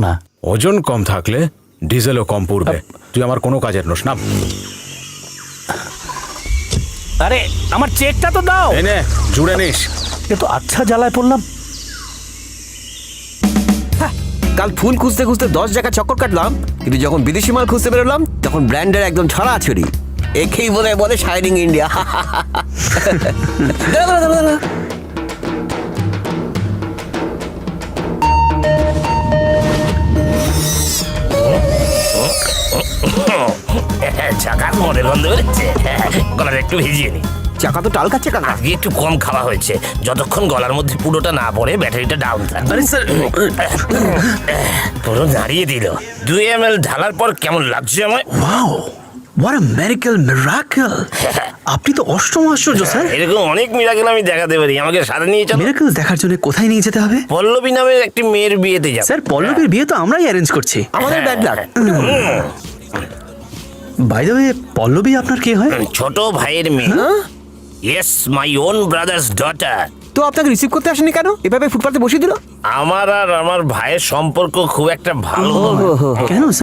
না। ওজন কম থাকলে ডিজেলও কম পড়বে। তুই আমার কোনো কাজের নোস না। আরে আমার চেকটা তো দাও। এনে জুড়ে নিস। এ তো আচ্ছা জ্বালায় পড়লাম। কাল ফুল খুঁজতে খুঁজতে 10 জায়গা চক্কর কাটলাম, কিন্তু যখন বিদেশি মাল খুঁজতে বেরোলাম তখন ব্র্যান্ডের একদম ছড়াছড়ি। একেই বোধহয় বলে শাইনিং ইন্ডিয়া। চাকার মনে গন্ধ বেরোচ্ছে, গলাটা একটু ভিজিয়ে নি। চাকা তো টাল খাচ্ছে কাকা। আজকে একটু কম খাওয়া হয়েছে, যতক্ষণ গলার মধ্যে পুরোটা না পড়ে ব্যাটারিটা ডাউন থাকবে। আরে স্যার, পুরো দাঁড়িয়ে দিল। 2 ml ঢালার পর কেমন লাগছে আমার? Wow, what a miracle, miracle. আপনি তো অষ্টম আশ্চর্য স্যার। এরকম অনেক মিরাকেল আমি দেখাতে পারি, আমাকে সাথে নিয়ে চলো। মিরাকল দেখার জন্য কোথায় নিয়ে যেতে হবে? পল্লবী নামের একটি মেয়ের বিয়েতে যাবো। স্যার, পল্লবীর বিয়ে তো আমরাই অ্যারেঞ্জ করছি। আমাদের bad luck. By the way, Pallavi আপনার কে হয়? ছোট ভাইয়ের মেয়ে। Yes, my own brother's daughter. তো আপনাকে রিসিভ করতে আসেনি কেন? এভাবে ফুটপাতে বসিয়ে দিল। আমার আর আমার ভাইয়ের সম্পর্ক খুব একটা ভালো নয়। কেন